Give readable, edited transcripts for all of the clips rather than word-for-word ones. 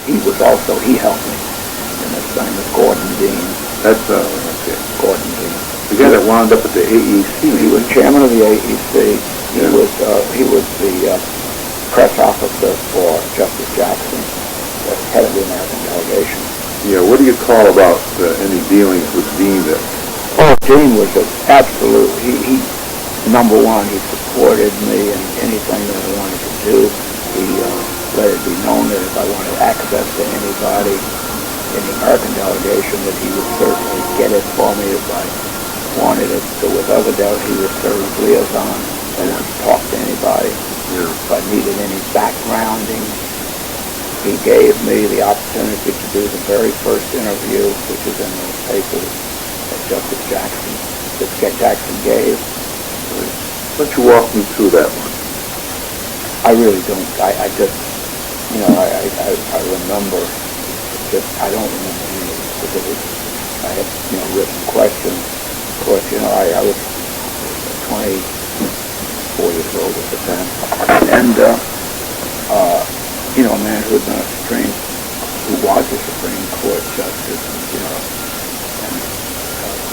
he helped me. And his name was Gordon Dean. That's, okay. Gordon Dean. The guy that wound up at the AEC. He was chairman of the AEC. He was the press officer for Justice Jackson, the head of the American delegation. Yeah, what do you call about any dealings with Dean there? Oh, Dean was an absolute, he number one, he supported me in anything that I wanted to do. He let it be known that if I wanted access to anybody in the American delegation, that he would certainly get it for me if I wanted it. So with other delegates, he would serve as liaison and talk to anybody. Yeah. If I needed any backgrounding, he gave me the opportunity to do the very first interview, which is in those papers that Justice Jackson gave. Why don't you walk me through that one? I really don't. I just, I remember. I don't remember any specific. I had, written questions. Of course, I was 24 years old at the time, and a man who was a Supreme Court justice, and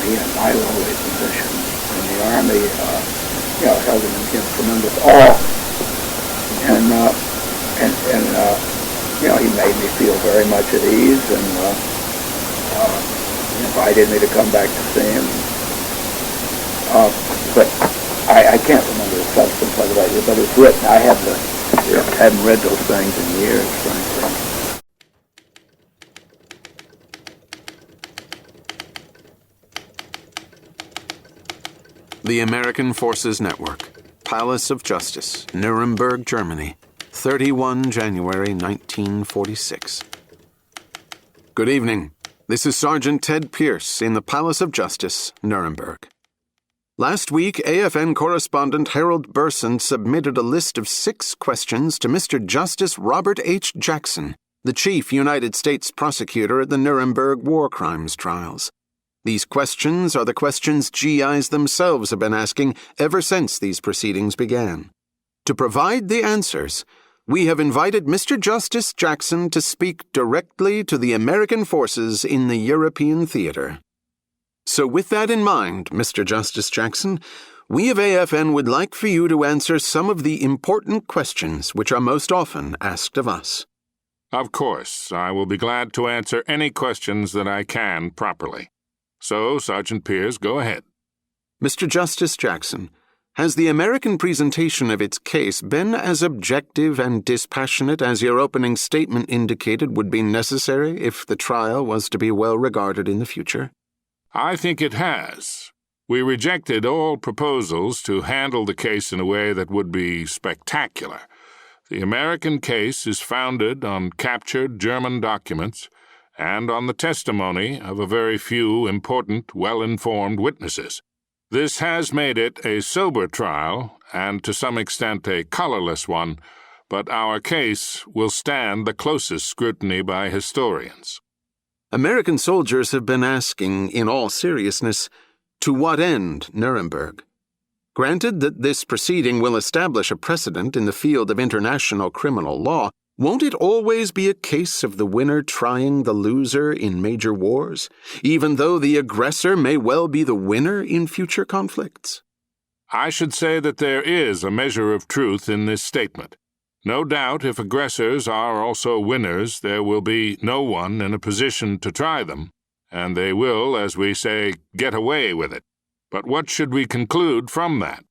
he had my lowly position in the Army, held him in tremendous awe, and he made me feel very much at ease, and invited me to come back to see him. But I can't remember the substance of it, but it's written. I haven't read those things in years, frankly. The American Forces Network, Palace of Justice, Nuremberg, Germany, 31 January 1946. Good evening. This is Sergeant Ted Pierz in the Palace of Justice, Nuremberg. Last week, AFN correspondent Harold Burson submitted a list of 6 questions to Mr. Justice Robert H. Jackson, the chief United States prosecutor at the Nuremberg war crimes trials. These questions are the questions GIs themselves have been asking ever since these proceedings began. To provide the answers, we have invited Mr. Justice Jackson to speak directly to the American forces in the European theater. So with that in mind, Mr. Justice Jackson, we of AFN would like for you to answer some of the important questions which are most often asked of us. Of course, I will be glad to answer any questions that I can properly. So, Sergeant Pierz, go ahead. Mr. Justice Jackson, has the American presentation of its case been as objective and dispassionate as your opening statement indicated would be necessary if the trial was to be well regarded in the future? I think it has. We rejected all proposals to handle the case in a way that would be spectacular. The American case is founded on captured German documents and on the testimony of a very few important, well-informed witnesses. This has made it a sober trial, and to some extent a colorless one, but our case will stand the closest scrutiny by historians. American soldiers have been asking, in all seriousness, to what end Nuremberg? Granted that this proceeding will establish a precedent in the field of international criminal law, won't it always be a case of the winner trying the loser in major wars, even though the aggressor may well be the winner in future conflicts? I should say that there is a measure of truth in this statement. No doubt if aggressors are also winners, there will be no one in a position to try them, and they will, as we say, get away with it. But what should we conclude from that?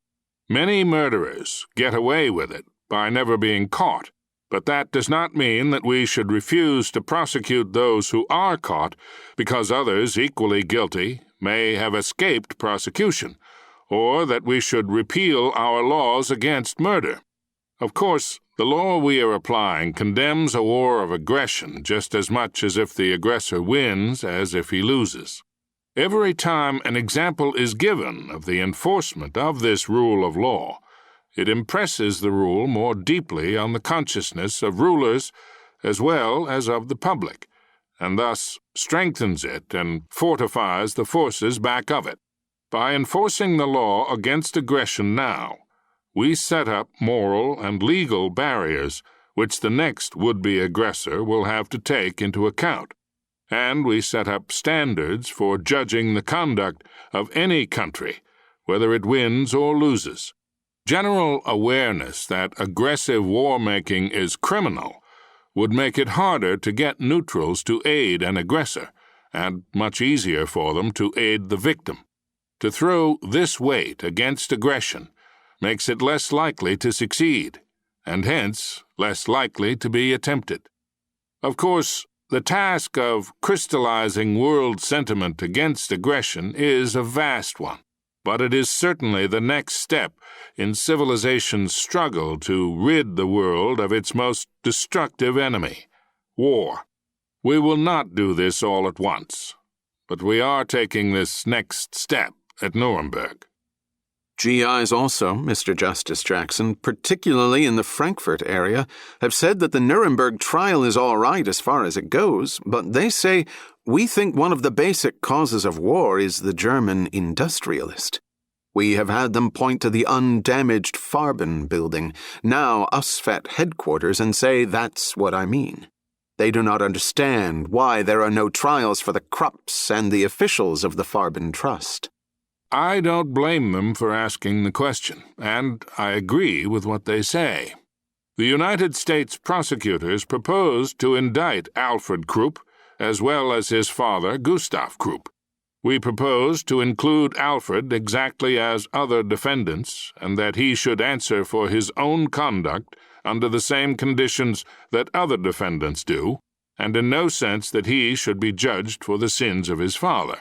Many murderers get away with it by never being caught. But that does not mean that we should refuse to prosecute those who are caught because others equally guilty may have escaped prosecution, or that we should repeal our laws against murder. Of course, the law we are applying condemns a war of aggression just as much as if the aggressor wins as if he loses. Every time an example is given of the enforcement of this rule of law, it impresses the rule more deeply on the consciousness of rulers as well as of the public, and thus strengthens it and fortifies the forces back of it. By enforcing the law against aggression now, we set up moral and legal barriers which the next would-be aggressor will have to take into account, and we set up standards for judging the conduct of any country, whether it wins or loses. General awareness that aggressive war-making is criminal would make it harder to get neutrals to aid an aggressor, and much easier for them to aid the victim. To throw this weight against aggression makes it less likely to succeed, and hence less likely to be attempted. Of course, the task of crystallizing world sentiment against aggression is a vast one, but it is certainly the next step in civilization's struggle to rid the world of its most destructive enemy, war. We will not do this all at once, but we are taking this next step at Nuremberg. GIs also, Mr. Justice Jackson, particularly in the Frankfurt area, have said that the Nuremberg trial is all right as far as it goes, but they say, "We think one of the basic causes of war is the German industrialist. We have had them point to the undamaged Farben building, now USFET headquarters, and say that's what I mean. They do not understand why there are no trials for the Krupps and the officials of the Farben Trust." I don't blame them for asking the question, and I agree with what they say. The United States prosecutors proposed to indict Alfred Krupp, as well as his father, Gustav Krupp. We proposed to include Alfred exactly as other defendants, and that he should answer for his own conduct under the same conditions that other defendants do, and in no sense that he should be judged for the sins of his father.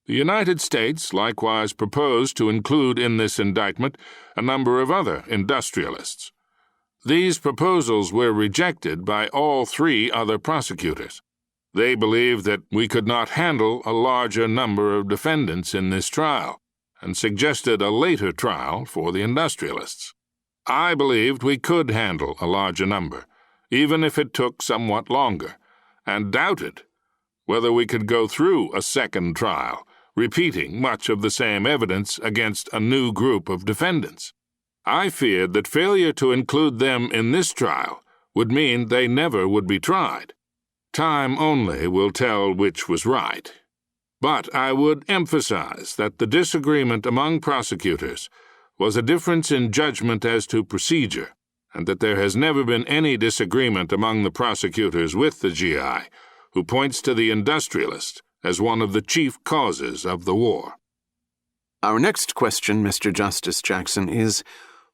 The United States likewise proposed to include in this indictment a number of other industrialists. These proposals were rejected by all three other prosecutors. They believed that we could not handle a larger number of defendants in this trial, and suggested a later trial for the industrialists. I believed we could handle a larger number, even if it took somewhat longer, and doubted whether we could go through a second trial, repeating much of the same evidence against a new group of defendants. I feared that failure to include them in this trial would mean they never would be tried. Time only will tell which was right. But I would emphasize that the disagreement among prosecutors was a difference in judgment as to procedure, and that there has never been any disagreement among the prosecutors with the GI, who points to the industrialist as one of the chief causes of the war. Our next question, Mr. Justice Jackson, is,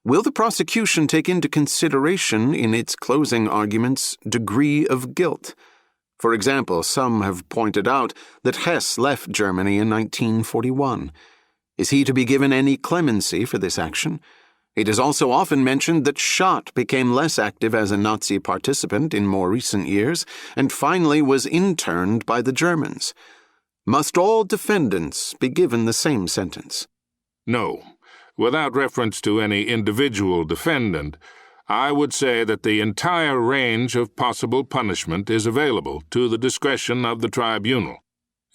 will the prosecution take into consideration in its closing arguments degree of guilt? For example, some have pointed out that Hess left Germany in 1941. Is he to be given any clemency for this action? It is also often mentioned that Schott became less active as a Nazi participant in more recent years and finally was interned by the Germans. Must all defendants be given the same sentence? No. Without reference to any individual defendant, I would say that the entire range of possible punishment is available to the discretion of the tribunal.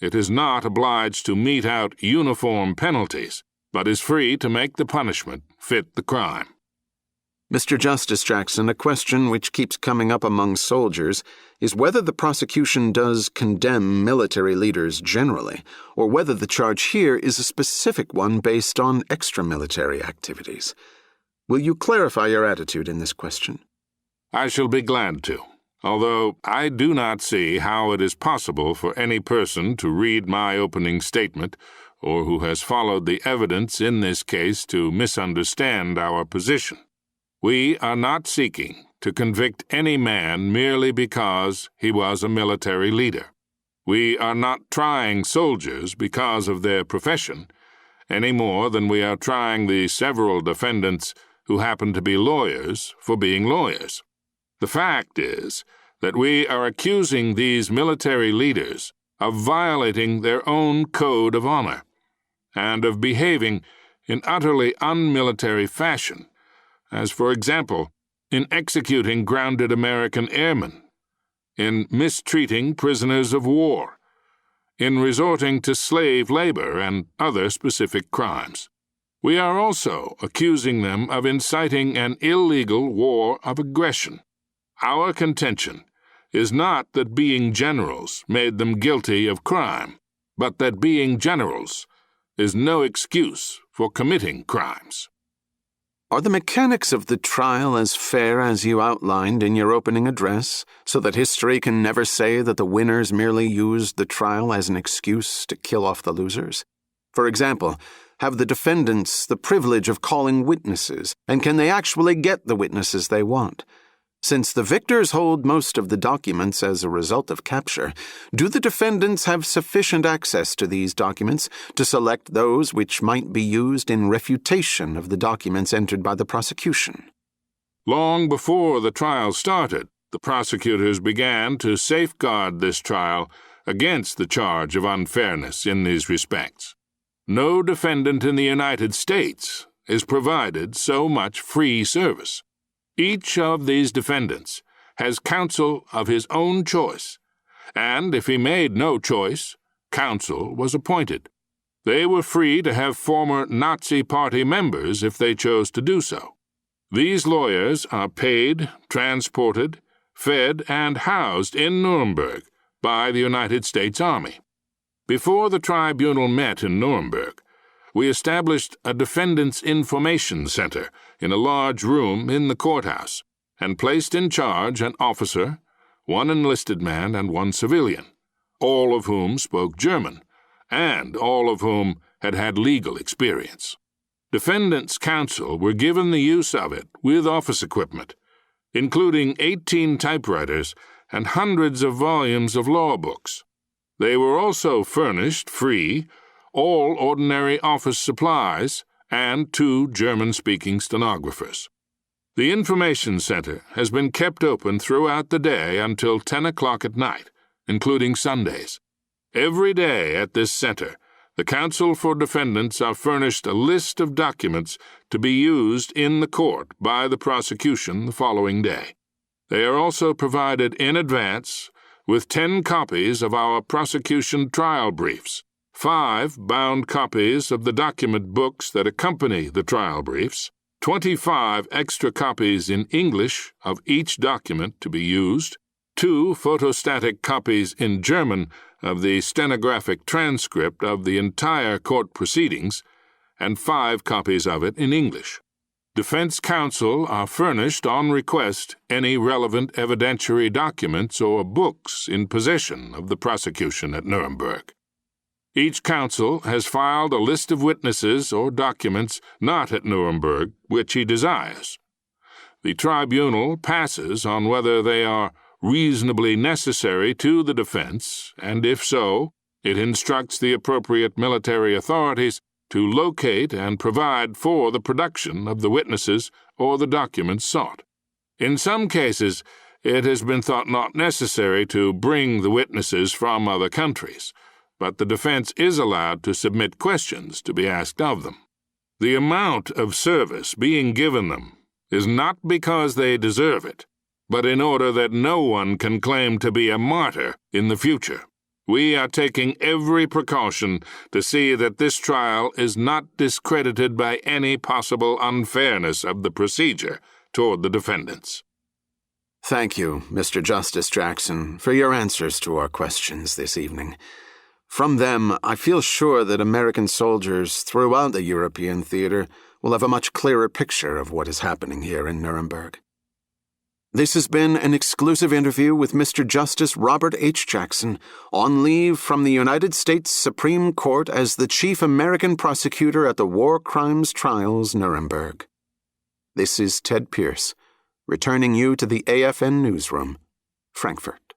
It is not obliged to mete out uniform penalties, but is free to make the punishment fit the crime. Mr. Justice Jackson, a question which keeps coming up among soldiers is whether the prosecution does condemn military leaders generally, or whether the charge here is a specific one based on extramilitary activities. Will you clarify your attitude in this question? I shall be glad to, although I do not see how it is possible for any person to read my opening statement, or who has followed the evidence in this case, to misunderstand our position. We are not seeking to convict any man merely because he was a military leader. We are not trying soldiers because of their profession, any more than we are trying the several defendants who happen to be lawyers for being lawyers. The fact is that we are accusing these military leaders of violating their own code of honor and of behaving in utterly unmilitary fashion, as, for example, in executing grounded American airmen, in mistreating prisoners of war, in resorting to slave labor and other specific crimes. We are also accusing them of inciting an illegal war of aggression, Our contention is not that being generals made them guilty of crime, but that being generals is no excuse for committing crimes. Are the mechanics of the trial as fair as you outlined in your opening address, so that history can never say that the winners merely used the trial as an excuse to kill off the losers? For example, have the defendants the privilege of calling witnesses, and can they actually get the witnesses they want? Since the victors hold most of the documents as a result of capture, do the defendants have sufficient access to these documents to select those which might be used in refutation of the documents entered by the prosecution? Long before the trial started, the prosecutors began to safeguard this trial against the charge of unfairness in these respects. No defendant in the United States is provided so much free service. Each of these defendants has counsel of his own choice, and if he made no choice, counsel was appointed. They were free to have former Nazi Party members if they chose to do so. These lawyers are paid, transported, fed, and housed in Nuremberg by the United States Army. Before the tribunal met in Nuremberg, we established a defendants' information center in a large room in the courthouse and placed in charge an officer, one enlisted man, and one civilian, all of whom spoke German, and all of whom had had legal experience. Defendants' counsel were given the use of it with office equipment, including 18 typewriters and hundreds of volumes of law books. They were also furnished free all ordinary office supplies and 2 German-speaking stenographers. The information center has been kept open throughout the day until 10 o'clock at night, including Sundays. Every day at this center, the counsel for defendants are furnished a list of documents to be used in the court by the prosecution the following day. They are also provided in advance with 10 copies of our prosecution trial briefs, 5 bound copies of the document books that accompany the trial briefs, 25 extra copies in English of each document to be used, 2 photostatic copies in German of the stenographic transcript of the entire court proceedings, and 5 copies of it in English. Defense counsel are furnished on request any relevant evidentiary documents or books in possession of the prosecution at Nuremberg. Each counsel has filed a list of witnesses or documents not at Nuremberg which he desires. The tribunal passes on whether they are reasonably necessary to the defense, and if so, it instructs the appropriate military authorities to locate and provide for the production of the witnesses or the documents sought. In some cases, it has been thought not necessary to bring the witnesses from other countries, but the defense is allowed to submit questions to be asked of them. The amount of service being given them is not because they deserve it, but in order that no one can claim to be a martyr in the future. We are taking every precaution to see that this trial is not discredited by any possible unfairness of the procedure toward the defendants. Thank you, Mr. Justice Jackson, for your answers to our questions this evening. From them, I feel sure that American soldiers throughout the European theater will have a much clearer picture of what is happening here in Nuremberg. This has been an exclusive interview with Mr. Justice Robert H. Jackson, on leave from the United States Supreme Court as the Chief American Prosecutor at the War Crimes Trials, Nuremberg. This is Ted Pierz, returning you to the AFN Newsroom, Frankfurt.